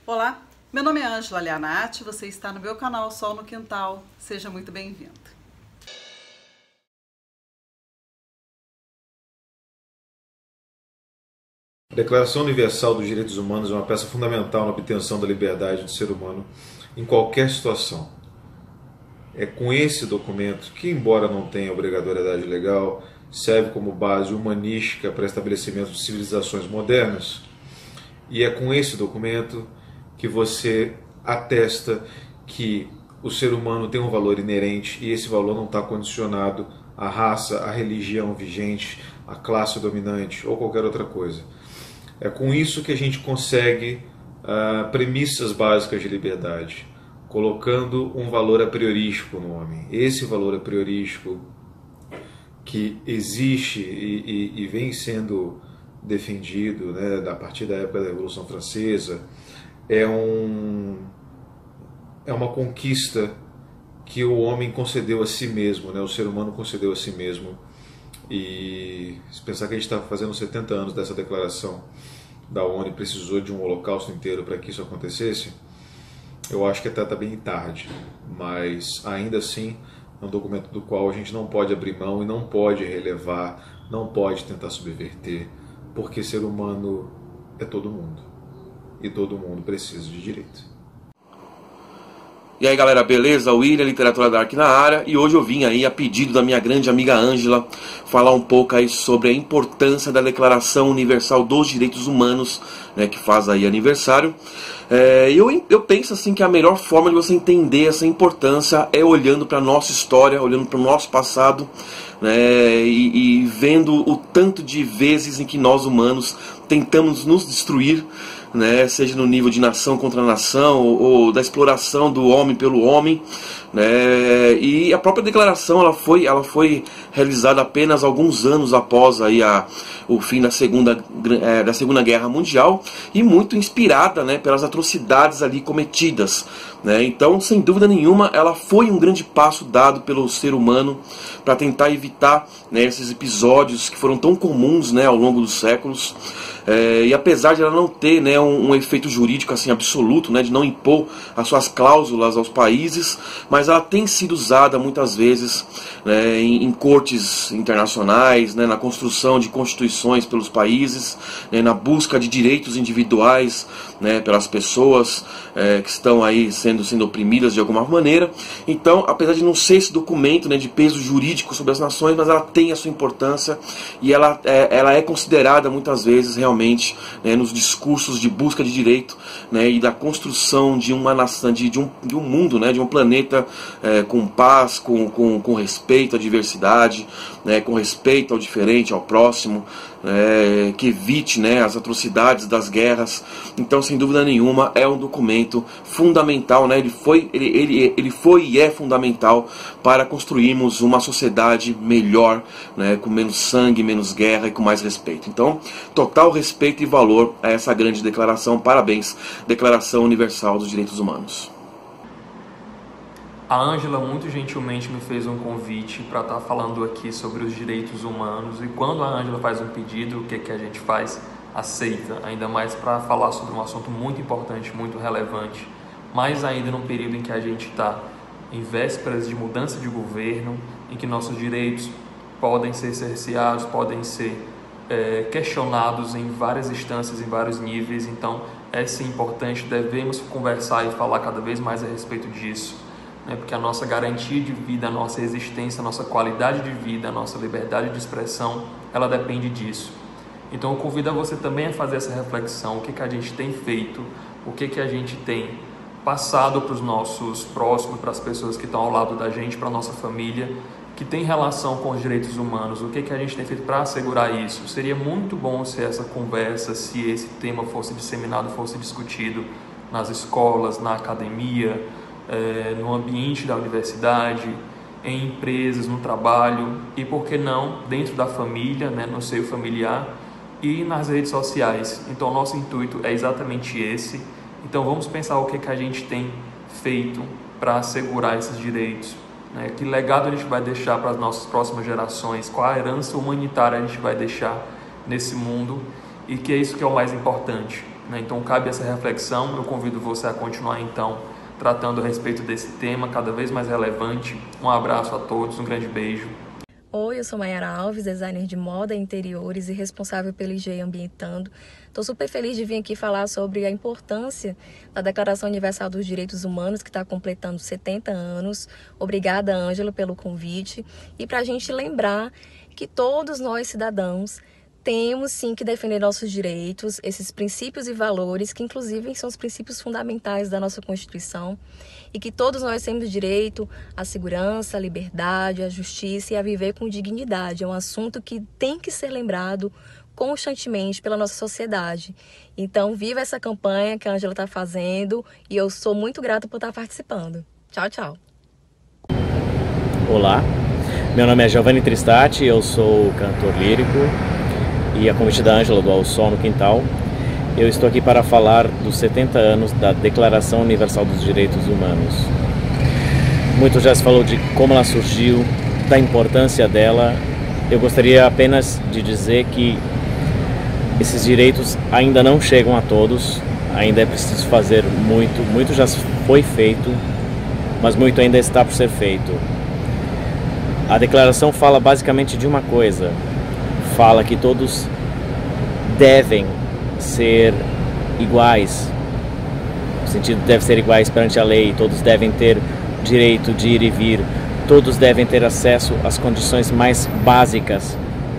Olá, meu nome é Ângela Lianati, você está no meu canal Sol no Quintal, seja muito bem-vindo. A Declaração Universal dos Direitos Humanos é uma peça fundamental na obtenção da liberdade do ser humano em qualquer situação. É com esse documento que, embora não tenha obrigatoriedade legal, serve como base humanística para estabelecimento de civilizações modernas. E é com esse documento que você atesta que o ser humano tem um valor inerente e esse valor não está condicionado à raça, à religião vigente, à classe dominante ou qualquer outra coisa. É com isso que a gente consegue premissas básicas de liberdade, colocando um valor a priorístico no homem. Esse valor a priorístico que existe e vem sendo defendido, né, a partir da época da Revolução Francesa, é uma conquista que o homem concedeu a si mesmo, né, o ser humano concedeu a si mesmo. E se pensar que a gente está fazendo 70 anos dessa declaração da ONU e precisou de um holocausto inteiro para que isso acontecesse, eu acho que até está bem tarde, mas ainda assim é um documento do qual a gente não pode abrir mão e não pode relevar, não pode tentar subverter, porque ser humano é todo mundo e todo mundo precisa de direito. E aí galera, beleza? William, Literatura Dark na área, e hoje eu vim aí a pedido da minha grande amiga Ângela falar um pouco aí sobre a importância da Declaração Universal dos Direitos Humanos, né, que faz aí aniversário. Eu penso assim que a melhor forma de você entender essa importância é olhando para a nossa história, olhando para o nosso passado, né, e vendo o tanto de vezes em que nós humanos tentamos nos destruir, né, seja no nível de nação contra nação ou da exploração do homem pelo homem, né, e a própria declaração ela foi realizada apenas alguns anos após aí o fim da Segunda Guerra Mundial e muito inspirada, né, pelas atrocidades ali cometidas, né. Então, sem dúvida nenhuma, ela foi um grande passo dado pelo ser humano para tentar evitar, né, esses episódios que foram tão comuns, né, ao longo dos séculos. E apesar de ela não ter, né, um efeito jurídico assim absoluto, né, de não impor as suas cláusulas aos países, mas ela tem sido usada muitas vezes, né, em cortes internacionais, né, na construção de constituições pelos países, né, na busca de direitos individuais, né, pelas pessoas que estão aí sendo oprimidas de alguma maneira. Então, apesar de não ser esse documento, né, de peso jurídico sobre as nações, mas ela tem a sua importância e ela é considerada muitas vezes realmente, né, nos discursos de busca de direito, né, e da construção de uma nação, de um mundo, né, de um planeta com paz, com respeito à diversidade, né, com respeito ao diferente, ao próximo, que evite, né, as atrocidades das guerras. Então, sem dúvida nenhuma, é um documento fundamental, né, ele foi e é fundamental para construirmos uma sociedade melhor, né, com menos sangue, menos guerra e com mais respeito. Então, total respeito e valor a essa grande declaração. Parabéns, Declaração Universal dos Direitos Humanos. A Ângela muito gentilmente me fez um convite para estar falando aqui sobre os direitos humanos, e quando a Ângela faz um pedido, o que a gente faz? Aceita, ainda mais para falar sobre um assunto muito importante, muito relevante, mais ainda num período em que a gente está em vésperas de mudança de governo, em que nossos direitos podem ser cerceados, podem ser questionados em várias instâncias, em vários níveis. Então é sim importante, devemos conversar e falar cada vez mais a respeito disso, né? Porque a nossa garantia de vida, a nossa existência, a nossa qualidade de vida, a nossa liberdade de expressão, ela depende disso. Então eu convido a você também a fazer essa reflexão, o que a gente tem feito, o que a gente tem passado para os nossos próximos, para as pessoas que estão ao lado da gente, para a nossa família, que tem relação com os direitos humanos, o que a gente tem feito para assegurar isso. Seria muito bom se essa conversa, se esse tema fosse disseminado, fosse discutido nas escolas, na academia, no ambiente da universidade, em empresas, no trabalho e, por que não, dentro da família, né, no seio familiar e nas redes sociais. Então, o nosso intuito é exatamente esse. Então, vamos pensar o que a gente tem feito para assegurar esses direitos, né? Que legado a gente vai deixar para as nossas próximas gerações, qual a herança humanitária a gente vai deixar nesse mundo, e que é isso que é o mais importante, né? Então cabe essa reflexão. Eu convido você a continuar então tratando a respeito desse tema cada vez mais relevante. Um abraço a todos, um grande beijo. Oi, eu sou Mayara Alves, designer de moda e interiores e responsável pelo IG Ambientando. Estou super feliz de vir aqui falar sobre a importância da Declaração Universal dos Direitos Humanos, que está completando 70 anos. Obrigada, Ângela, pelo convite. E para a gente lembrar que todos nós, cidadãos, temos sim que defender nossos direitos, esses princípios e valores, que inclusive são os princípios fundamentais da nossa Constituição, e que todos nós temos direito à segurança, à liberdade, à justiça e a viver com dignidade. É um assunto que tem que ser lembrado constantemente pela nossa sociedade. Então, viva essa campanha que a Ângela está fazendo e eu sou muito grata por estar participando. Tchau, tchau. Olá, meu nome é Giovanni Tristati, eu sou cantor lírico e a convite da Ângela do Ao Sol no Quintal. Eu estou aqui para falar dos 70 anos da Declaração Universal dos Direitos Humanos. Muito já se falou de como ela surgiu, da importância dela. Eu gostaria apenas de dizer que esses direitos ainda não chegam a todos, ainda é preciso fazer muito, muito já foi feito, mas muito ainda está por ser feito. A declaração fala basicamente de uma coisa, fala que todos devem ser iguais, no sentido deve ser iguais perante a lei, todos devem ter direito de ir e vir, todos devem ter acesso às condições mais básicas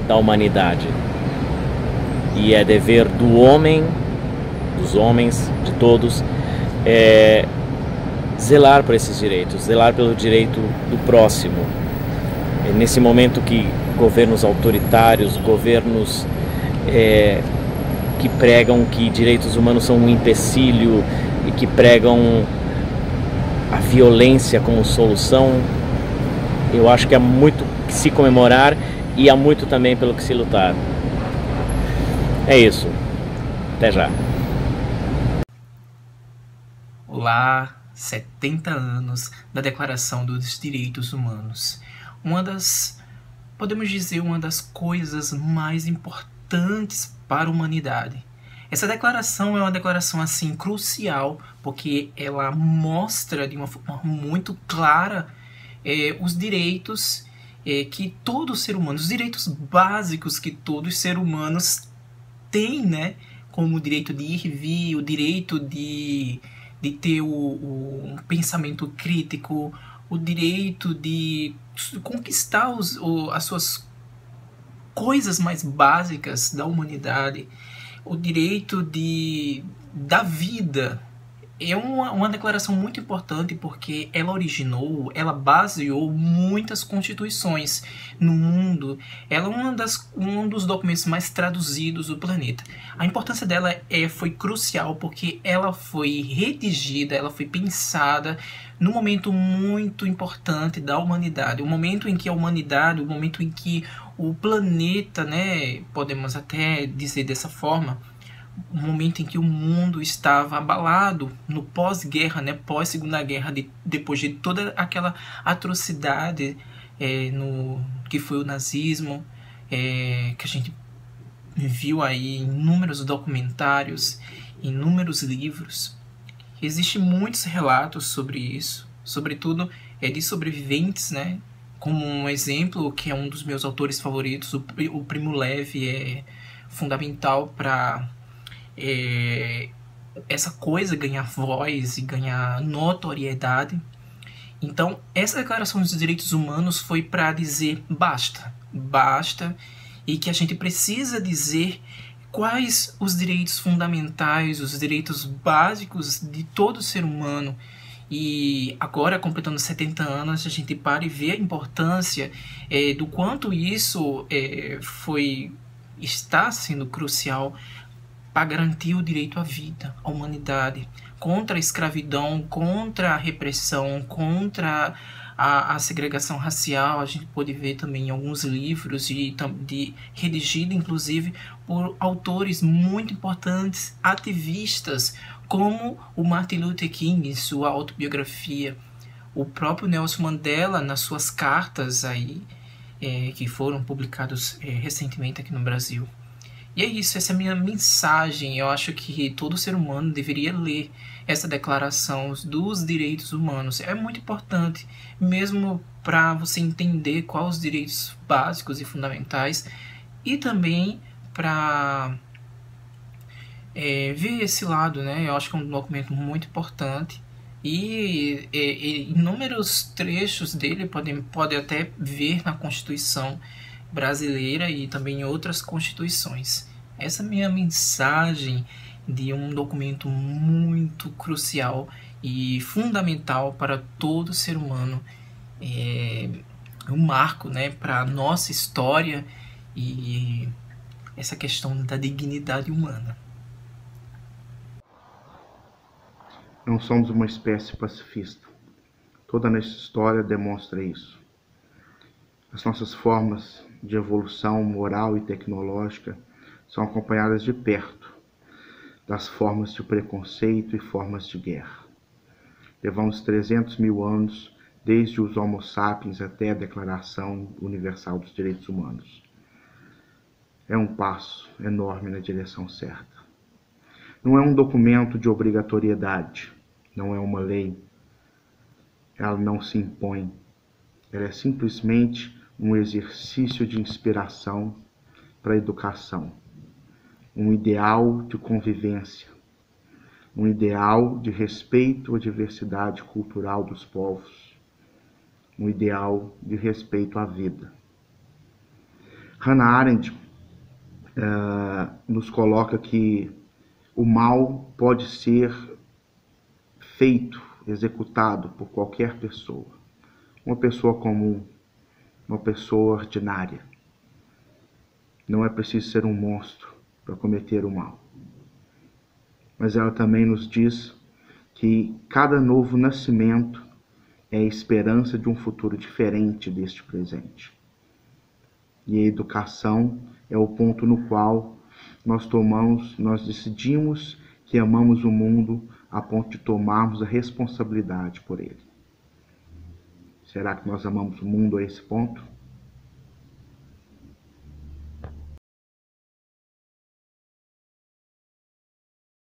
da humanidade. E é dever do homem, dos homens, de todos, zelar por esses direitos, zelar pelo direito do próximo. Nesse momento que governos autoritários, governos que pregam que direitos humanos são um empecilho e que pregam a violência como solução, eu acho que há muito que se comemorar e há muito também pelo que se lutar. É isso. Até já. Olá, 70 anos da Declaração dos Direitos Humanos. Podemos dizer, uma das coisas mais importantes para a humanidade. Essa declaração é uma declaração assim crucial, porque ela mostra de uma forma muito clara os direitos que todo ser humano, os direitos básicos que todos os seres humanos têm, né? Como o direito de ir e vir, o direito de ter um pensamento crítico, o direito de conquistar as suas coisas mais básicas da humanidade, o direito da vida. É uma declaração muito importante porque ela baseou muitas constituições no mundo. Ela é um dos documentos mais traduzidos do planeta. A importância dela foi crucial porque ela foi redigida, ela foi pensada num momento muito importante da humanidade. O momento em que a humanidade, o momento em que o planeta, né, podemos até dizer dessa forma, o momento em que o mundo estava abalado no pós-guerra, né, pós-segunda guerra, depois de toda aquela atrocidade que foi o nazismo, que a gente viu aí em inúmeros documentários, inúmeros livros. Existem muitos relatos sobre isso, sobretudo de sobreviventes, né, como um exemplo, que é um dos meus autores favoritos, o Primo Levi, é fundamental para essa coisa ganhar voz e ganhar notoriedade. Então, essa Declaração dos Direitos Humanos foi para dizer basta, e que a gente precisa dizer quais os direitos fundamentais, os direitos básicos de todo ser humano. E agora, completando 70 anos, a gente para e vê a importância do quanto isso está sendo crucial para garantir o direito à vida, à humanidade, contra a escravidão, contra a repressão, contra a segregação racial. A gente pode ver também em alguns livros redigido inclusive por autores muito importantes, ativistas, como o Martin Luther King em sua autobiografia, o próprio Nelson Mandela nas suas cartas aí, que foram publicadas recentemente aqui no Brasil. E é isso, essa é a minha mensagem. Eu acho que todo ser humano deveria ler essa declaração dos direitos humanos. É muito importante, mesmo para você entender quais os direitos básicos e fundamentais, e também para ver esse lado, né? Eu acho que é um documento muito importante. E inúmeros trechos dele pode até ver na Constituição brasileira e também em outras constituições. Essa é a minha mensagem de um documento muito crucial e fundamental para todo ser humano. É um marco, né, para a nossa história e essa questão da dignidade humana. Não somos uma espécie pacifista. Toda a nossa história demonstra isso. As nossas formas de evolução moral e tecnológica são acompanhadas de perto das formas de preconceito e formas de guerra. Levamos 300 mil anos desde os Homo sapiens até a Declaração Universal dos Direitos Humanos. É um passo enorme na direção certa. Não é um documento de obrigatoriedade, não é uma lei. Ela não se impõe. Ela é simplesmente um exercício de inspiração para a educação, um ideal de convivência, um ideal de respeito à diversidade cultural dos povos, um ideal de respeito à vida. Hannah Arendt nos coloca que o mal pode ser feito, executado por qualquer pessoa, uma pessoa comum, uma pessoa ordinária. Não é preciso ser um monstro para cometer o mal. Mas ela também nos diz que cada novo nascimento é a esperança de um futuro diferente deste presente. E a educação é o ponto no qual nós decidimos que amamos o mundo a ponto de tomarmos a responsabilidade por ele. Será que nós amamos o mundo a esse ponto?